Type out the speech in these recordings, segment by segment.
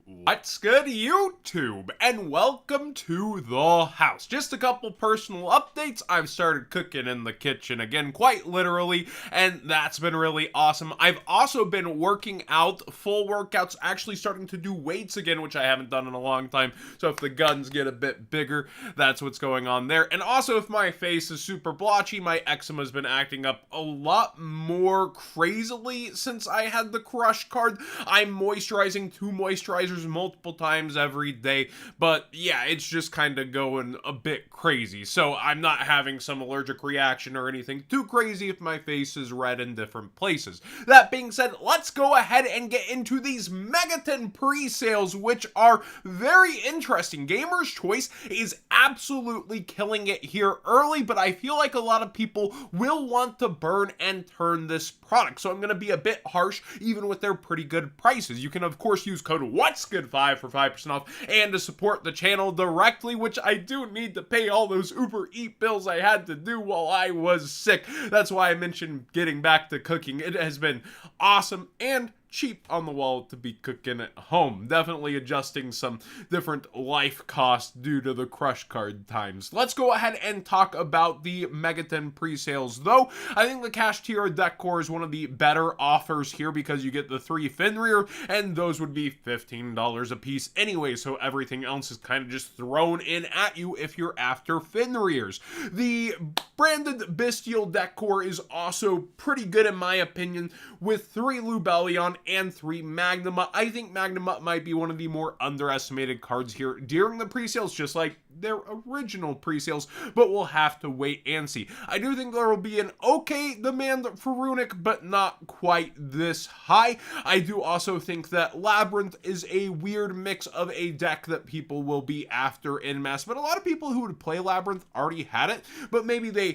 What's good, YouTube? And welcome to the house. Just a couple personal updates. I've started cooking in the kitchen again, quite literally, and that's been really awesome. I've also been working out, full workouts, actually starting to do weights again, which I haven't done in a long time. So if the guns get a bit bigger, that's what's going on there. And also, if my face is super blotchy, my eczema's been acting up a lot more crazily since I had the crush card. I'm moisturizing 2 moisturizers multiple times every day, but yeah, it's just kind of going a bit crazy. So I'm not having some allergic reaction or anything too crazy if my face is red in different places. That being said, let's go ahead and get into these Megaton pre-sales, which are very interesting. Gamer's Choice is absolutely killing it here early, but I feel like a lot of people will want to burn and turn this product, so I'm going to be a bit harsh even with their pretty good prices. You can of course use code What'sGood5 for 5% off and to support the channel directly, which I do need to pay all those Uber Eat bills I had to do while I was sick. That's why I mentioned getting back to cooking. It has been awesome and cheap on the wallet to be cooking at home. Definitely adjusting some different life costs due to the crush card times. Let's go ahead and talk about the Megaton pre-sales though. I think the Cash Tier Decor is one of the better offers here because you get the 3 Fenrir and those would be $15 a piece anyway, so everything else is kind of just thrown in at you if you're after Fenrirs. The branded Bestial Decor is also pretty good in my opinion with 3 Lubellion and 3 Magnuma. I think Magnuma might be one of the more underestimated cards here during the pre-sales, just like their original pre-sales, but we'll have to wait and see. I do think there will be an okay demand for Runic, but not quite this high. I do also think that Labyrinth is a weird mix of a deck that people will be after en masse, but a lot of people who would play Labyrinth already had it, but maybe they,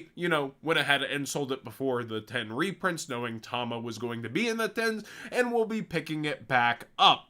went ahead and sold it before the 10 reprints, knowing Tama was going to be in the 10s, and will be picking it back up.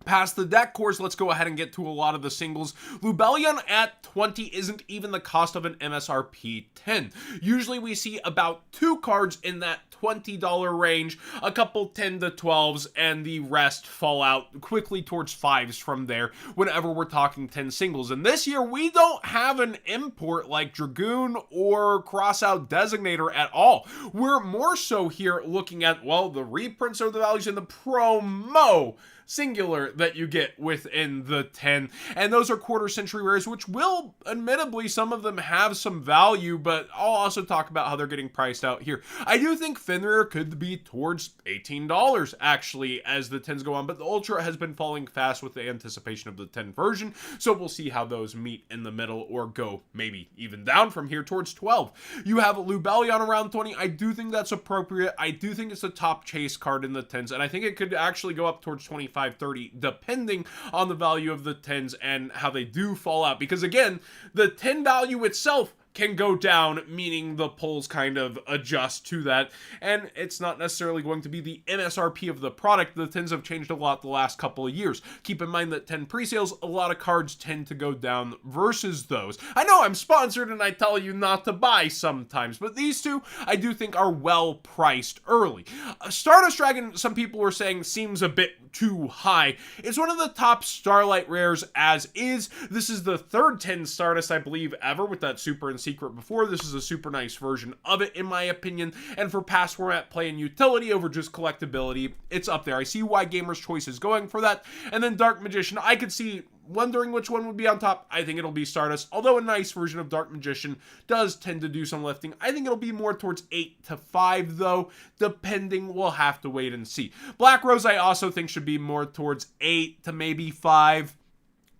Past the deck cores, let's go ahead and get to a lot of the singles. Lubellion at 20 isn't even the cost of an MSRP 10. Usually we see about 2 cards in that $20 range, a couple 10 to 12s, and the rest fall out quickly towards 5s from there whenever we're talking 10 singles. And this year, we don't have an import like Dragoon or Crossout Designator at all. We're more so here looking at, well, the reprints are the values in the promo singular that you get within the 10, and those are quarter century rares, which will admittedly some of them have some value, but I'll also talk about how they're getting priced out here. I do think Fenrir could be towards $18 actually as the 10s go on, but the Ultra has been falling fast with the anticipation of the 10 version, so we'll see how those meet in the middle or go maybe even down from here towards 12. You have Lubellion around 20. I do think that's appropriate. I do think it's a top chase card in the 10s, and I think it could actually go up towards 25, 30, depending on the value of the 10s and how they do fall out. Because again, the 10 value itself can go down, meaning the pulls kind of adjust to that, and it's not necessarily going to be the MSRP of the product. The 10s have changed a lot the last couple of years. Keep in mind that 10 pre-sales, a lot of cards tend to go down versus those. I know I'm sponsored and I tell you not to buy sometimes, but these two I do think are well priced early. Stardust Dragon, some people were saying, seems a bit too high. It's one of the top Starlight rares as is. This is the 3rd 10 Stardust, I believe, ever with that Super and Secret before. This is a super nice version of it in my opinion, and for past format play and utility over just collectability, it's up there. I see why Gamer's Choice is going for that. And then Dark Magician, I could see wondering which one would be on top. I think it'll be Stardust, although a nice version of Dark Magician does tend to do some lifting. I think it'll be more towards 8 to 5 though, depending. We'll have to wait and see. Black Rose I also think should be more towards 8 to maybe 5.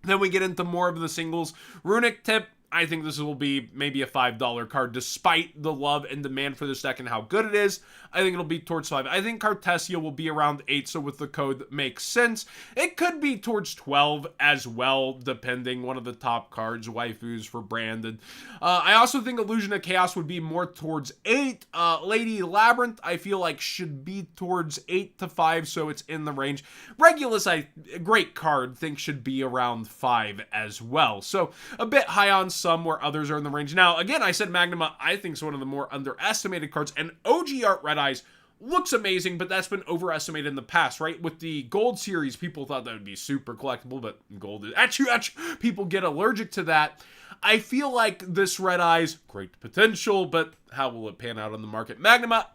Then we get into more of the singles. Runic Tip, I think this will be maybe a $5 card, despite the love and demand for this deck and how good it is. I think it'll be towards 5. I think Cartesia will be around 8, so with the code that makes sense. It could be towards 12 as well, depending. One of the top cards, waifus for branded. I also think Illusion of Chaos would be more towards 8. Lady Labyrinth, I feel like should be towards 8 to 5, so it's in the range. Regulus, a great card, think should be around 5 as well. So a bit high on some where others are in the range. Now, again, I said Magnuma, I think is one of the more underestimated cards, and OG Art Red Eyes looks amazing, but that's been overestimated in the past, right? With the gold series, people thought that would be super collectible, but gold is achoo, people get allergic to that. I feel like this Red Eyes, great potential, but how will it pan out on the market? Magnema,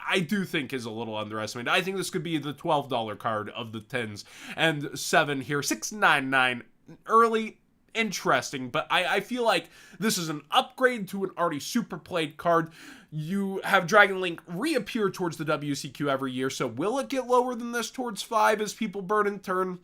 I do think is a little underestimated. I think this could be the $12 card of the 10s and 7 here. $6.99 early. Interesting, but I feel like this is an upgrade to an already super played card. You have Dragon Link reappear towards the WCQ every year, so will it get lower than this towards 5 as people burn in turn?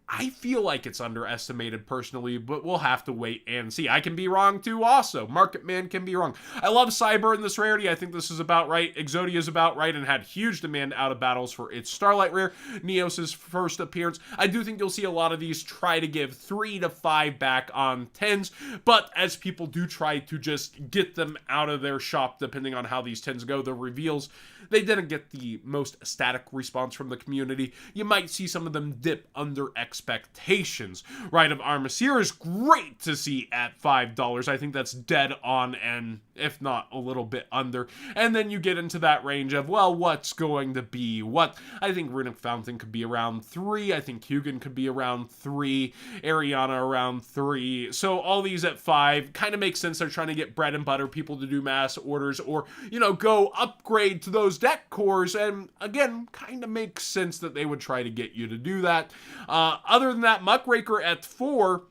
I feel like it's underestimated personally, but we'll have to wait and see. I can be wrong too also. Market Man can be wrong. I love Cyber in this rarity. I think this is about right. Exodia is about right and had huge demand out of battles for its Starlight rare. Neos' first appearance. I do think you'll see a lot of these try to give 3 to 5 back on 10s, but as people do try to just get them out of their shop, depending on how these 10s go, the reveals, they didn't get the most static response from the community. You might see some of them dip under expectations. Rite of Armaseer is great to see at $5. I think that's dead on, and if not a little bit under. And then you get into that range of, well, what's going to be what? I think Runic Fountain could be around 3. I think Hugin could be around 3. Ariana around 3. So all these at 5 kind of makes sense. They're trying to get bread and butter people to do mass orders or, you know, go upgrade to those deck cores. And again, kind of makes sense that they would try to get you to do that. Other than that, Muckraker at 4.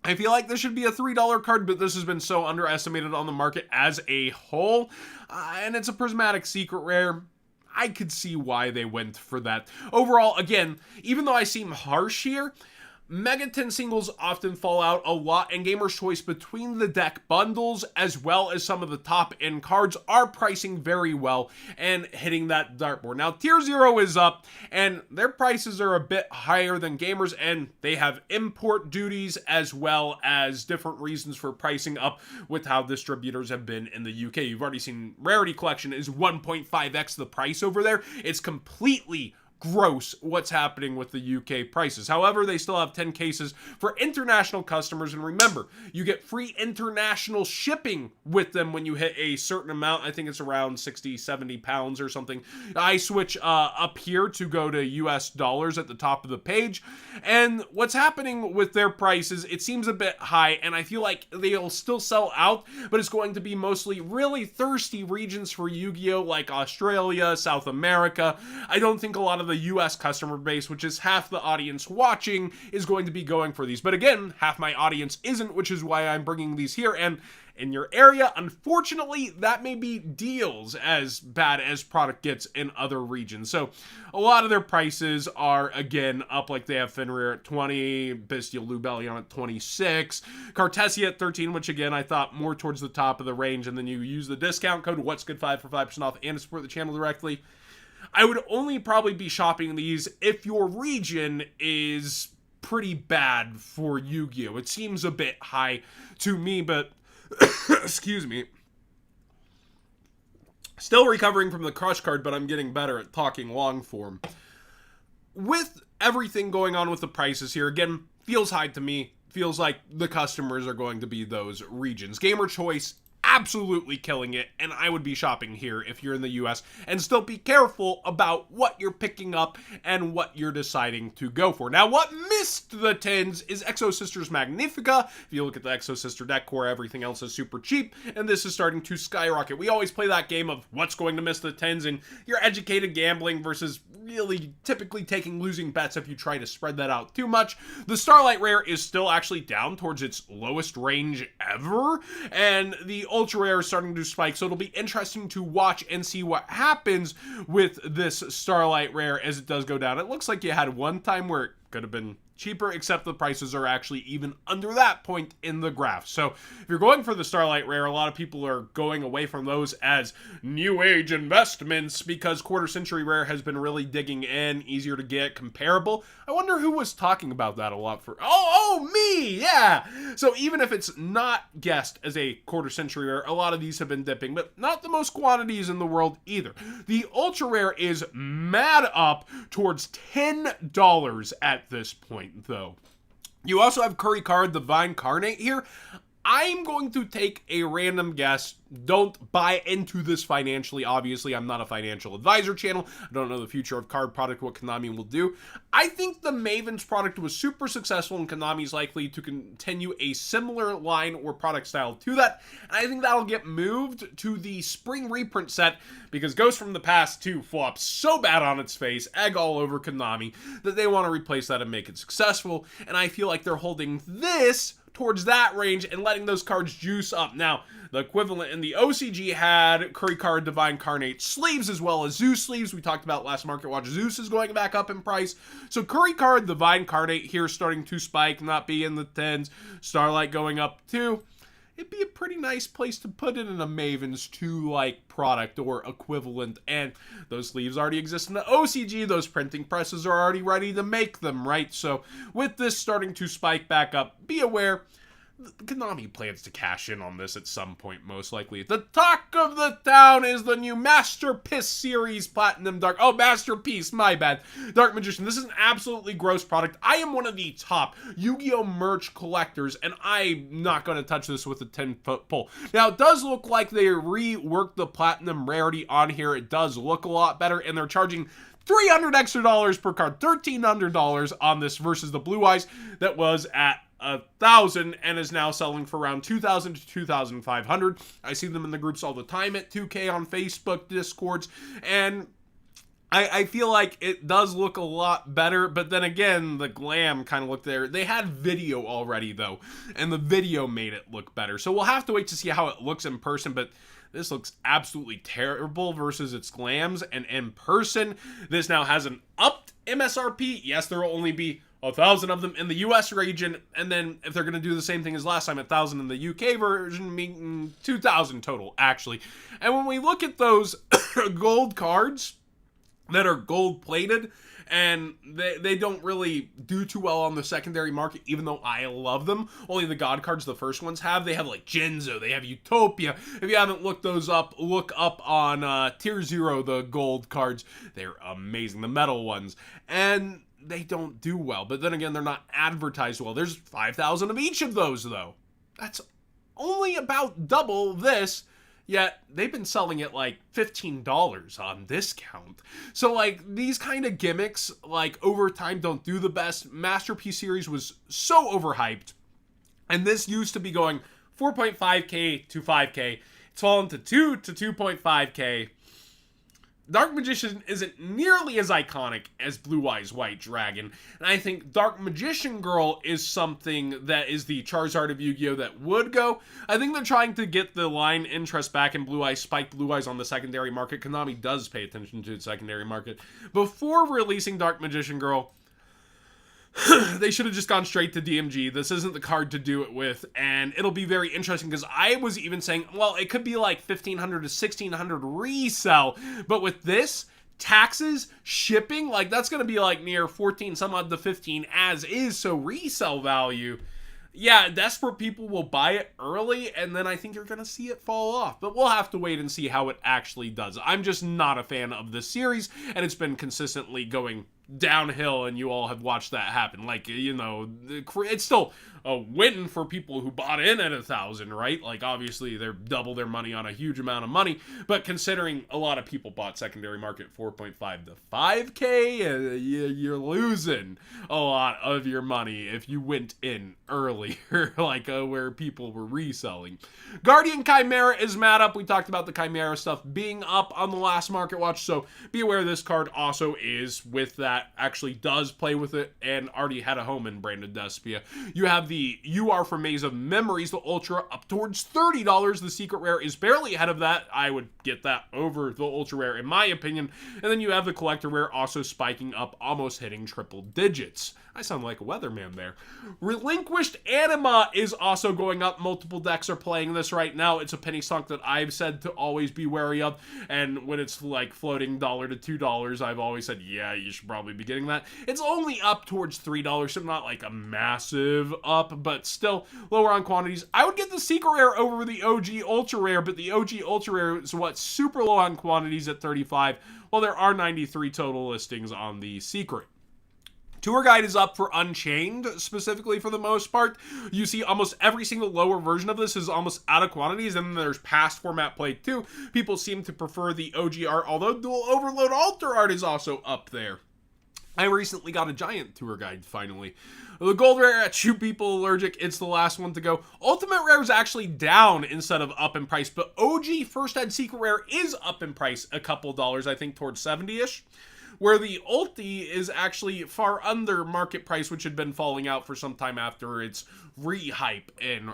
I feel like this should be a $3 card, but this has been so underestimated on the market as a whole. And it's a Prismatic Secret Rare. I could see why they went for that. Overall, again, even though I seem harsh here, Megaton singles often fall out a lot, and Gamer's Choice between the deck bundles as well as some of the top end cards are pricing very well and hitting that dartboard. Now, Tier 0 is up, and their prices are a bit higher than Gamer's, and they have import duties as well as different reasons for pricing up with how distributors have been in the UK. You've already seen Rarity Collection is 1.5x the price over there. It's completely gross what's happening with the UK prices. However, they still have 10 cases for international customers, and remember, you get free international shipping with them when you hit a certain amount. I think it's around 60, 70 pounds or something. I switch up here to go to US dollars at the top of the page, and what's happening with their prices, it seems a bit high, and I feel like they'll still sell out, but it's going to be mostly really thirsty regions for Yu-Gi-Oh! Like Australia, South America. I don't think a lot of the US customer base, which is half the audience watching, is going to be going for these. But again, half my audience isn't, which is why I'm bringing these here. And in your area, unfortunately, that may be deals as bad as product gets in other regions. So a lot of their prices are, again, up. Like they have Fenrir at 20, Bestial Lubellion at 26, Cartesia at 13, which again, I thought more towards the top of the range. And then you use the discount code What's Good 5 for 5% off and to support the channel directly. I would only probably be shopping these if your region is pretty bad for Yu-Gi-Oh! It seems a bit high to me, but excuse me. Still recovering from the crush card, but I'm getting better at talking long form. With everything going on with the prices here, again, feels high to me. Feels like the customers are going to be those regions. Gamer Choice, absolutely killing it, and I would be shopping here if you're in the US, and still be careful about what you're picking up and what you're deciding to go for. Now, what missed the 10s is Exo Sisters Magnifica. If you look at the Exo Sister deck core, everything else is super cheap, and this is starting to skyrocket. We always play that game of what's going to miss the 10s, and you're educated gambling versus really typically taking losing bets if you try to spread that out too much. The Starlight Rare is still actually down towards its lowest range ever, and the Ultra Rare is starting to spike, so it'll be interesting to watch and see what happens with this Starlight Rare as it does go down. It looks like you had one time where it could have been cheaper, except the prices are actually even under that point in the graph. So if you're going for the Starlight Rare, a lot of people are going away from those as new age investments because Quarter Century Rare has been really digging in, easier to get, comparable. I wonder who was talking about that a lot for, me, yeah. So even if it's not guessed as a Quarter Century Rare, a lot of these have been dipping, but not the most quantities in the world either. The Ultra Rare is mad up towards $10 at this point, though. You also have Curry Card, the Vine Carnate here. I'm going to take a random guess. Don't buy into this financially. Obviously, I'm not a financial advisor channel. I don't know the future of card product, what Konami will do. I think the Maven's product was super successful, and Konami's likely to continue a similar line or product style to that. And I think that'll get moved to the spring reprint set, because Ghost from the Past 2 flopped so bad on its face, egg all over Konami, that they want to replace that and make it successful. And I feel like they're holding this towards that range and letting those cards juice up. Now, the equivalent in the OCG had Curry Card Divine Carnate sleeves as well as Zeus sleeves. We talked about last Market Watch. Zeus is going back up in price. So Curry Card Divine Carnate here starting to spike, not be in the 10s. Starlight going up too. It'd be a pretty nice place to put it in a Maven's 2-like product or equivalent, and those sleeves already exist in the OCG. Those printing presses are already ready to make them, right? So with this starting to spike back up, be aware, Konami plans to cash in on this at some point, most likely. The talk of the town is the new Masterpiece series Platinum Dark. Oh, Masterpiece, my bad. Dark Magician. This is an absolutely gross product. I am one of the top Yu-Gi-Oh! Merch collectors, and I'm not going to touch this with a 10-foot pole. Now, it does look like they reworked the Platinum rarity on here. It does look a lot better, and they're charging $300 extra per card, $1,300 on this versus the Blue Eyes that was at $1,000 and is now selling for around $2,000 to $2,500. I see them in the groups all the time at 2K on Facebook, Discords, and I feel like it does look a lot better, but then again, the glam kind of looked there. They had video already, though, and the video made it look better. So we'll have to wait to see how it looks in person, but this looks absolutely terrible versus its glams, and in person, this now has an upped MSRP. Yes, there will only be 1,000 of them in the US region, and then if they're going to do the same thing as last time, 1,000 in the UK version, meaning 2,000 total, actually. And when we look at those gold cards that are gold plated, and they don't really do too well on the secondary market, even though I love them. Only the God cards, the first ones have. They have like Genzo, they have Utopia. If you haven't looked those up, look up on Tier 0, the gold cards. They're amazing, the metal ones. And they don't do well, but then again, they're not advertised well. There's 5,000 of each of those, though. That's only about double this, yet they've been selling it like $15 on discount. So like these kind of gimmicks, like over time, don't do the best. Masterpiece series was so overhyped, and this used to be going 4.5K to 5K. It's fallen to 2 to 2.5K. Dark Magician isn't nearly as iconic as Blue Eyes White Dragon, and I think Dark Magician Girl is something that is the Charizard of Yu-Gi-Oh! That would go. I think they're trying to get the line interest back in Blue Eyes, spike Blue Eyes on the secondary market. Konami does pay attention to the secondary market. Before releasing Dark Magician Girl, they should have just gone straight to DMG. This isn't the card to do it with, and it'll be very interesting because I was even saying, well, it could be like $1,500 to $1,600 resell, but with this, taxes, shipping, like that's going to be like near 14 some odd to 15 as is, so resell value. Yeah, desperate people will buy it early, and then I think you're going to see it fall off. But we'll have to wait and see how it actually does. I'm just not a fan of this series, and it's been consistently going downhill, and you all have watched that happen. Like, you know, it's still a win for people who bought in at 1,000, right? Like, obviously, they're double their money on a huge amount of money, but considering a lot of people bought secondary market 4.5 to 5K, you're losing a lot of your money if you went in earlier, like where people were reselling. Guardian Chimera is mad up. We talked about the Chimera stuff being up on the last Market Watch, so be aware this card also is with that, actually does play with it, and already had a home in Branded Despia. You have the You Are from Maze of Memories, the Ultra, up towards $30. The Secret Rare is barely ahead of that. I would get that over the Ultra Rare, in my opinion. And then you have the Collector Rare also spiking up, almost hitting triple digits. I sound like a weatherman there. Relinquished Anima is also going up. Multiple decks are playing this right now. It's a penny stock that I've said to always be wary of. And when it's like floating $1 to $2, I've always said, yeah, you should probably be getting that. It's only up towards $3, so not like a massive up, but still lower on quantities. I would get the Secret Rare over the OG Ultra Rare, but the OG Ultra Rare is super low on quantities at 35, while there are 93 total listings on the Secret. Tour Guide is up for Unchained, specifically for the most part. You see almost every single lower version of this is almost out of quantities, and then there's past format play too. People seem to prefer the OG art, although Dual Overload Alter art is also up there. I recently got a giant Tour Guide, finally. The gold rare at Shoe People Allergic, it's the last one to go. Ultimate rare is actually down instead of up in price, but OG First Ed Secret Rare is up in price a couple dollars, I think towards 70-ish. Where the Ulti is actually far under market price, which had been falling out for some time after its re-hype in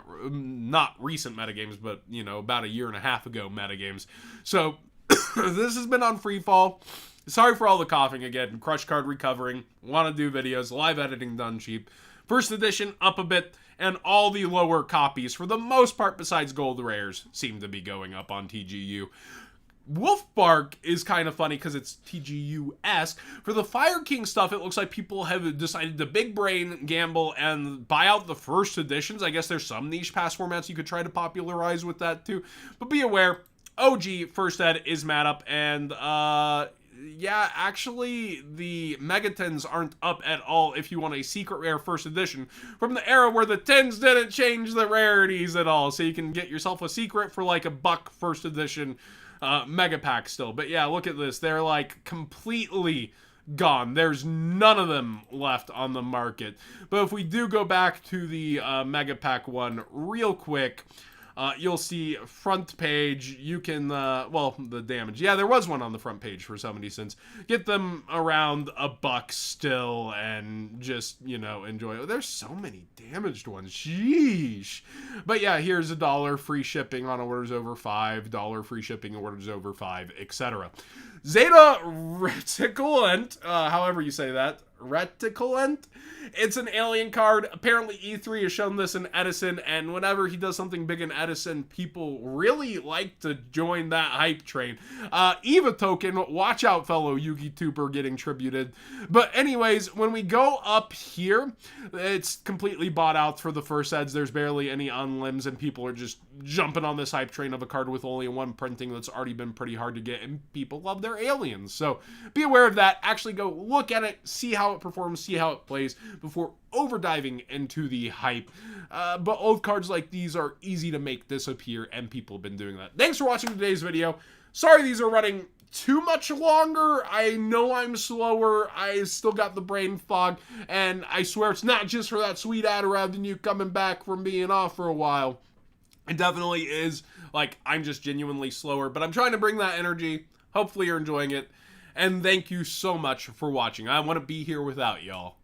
not recent metagames, but, you know, about a year and a half ago metagames. So, this has been on free fall. Sorry for all the coughing again. Crush Card recovering. Want to do videos. Live editing done cheap. First edition up a bit, and all the lower copies, for the most part besides gold rares, seem to be going up on TGU. Wolfbark is kind of funny because it's TGU-esque. For the Fire King stuff, it looks like people have decided to big brain gamble and buy out the first editions. I guess there's some niche pass formats you could try to popularize with that too. But be aware, OG First Ed is mad up, and yeah, actually, the Megatons aren't up at all if you want a secret rare first edition from the era where the tins didn't change the rarities at all. So you can get yourself a secret for like $1 first edition mega pack still. But yeah, look at this. They're like completely gone. There's none of them left on the market. But if we do go back to the mega pack one real quick, you'll see front page. You can, well, the damage. Yeah, there was one on the front page for 70 cents. Get them around $1 still and just, you know, enjoy it. There's so many damaged ones. Sheesh. But yeah, here's $1 free shipping on orders over $5, free shipping on orders over $5, etc. Zeta Reticulant, however you say that, Reticulant. It's an alien card. Apparently E3 has shown this in Edison, and whenever he does something big in Edison, people really like to join that hype train. Eva token, watch out fellow Yugi Tuber getting tributed. But anyways, when we go up here, it's completely bought out for the first eds. There's barely any unlimbs, and people are just jumping on this hype train of a card with only one printing that's already been pretty hard to get, and people love their aliens. So be aware of that. Actually go look at it, see how it performs, see how it plays before overdiving into the hype. But old cards like these are easy to make disappear, and people have been doing that. Thanks for watching today's video. Sorry these are running too much longer. I know I'm slower. I still got the brain fog, and I swear it's not just for that sweet ad revenue coming back from being off for a while. It definitely is. Like, I'm just genuinely slower, but I'm trying to bring that energy. Hopefully you're enjoying it. And thank you so much for watching. I want to be here without y'all.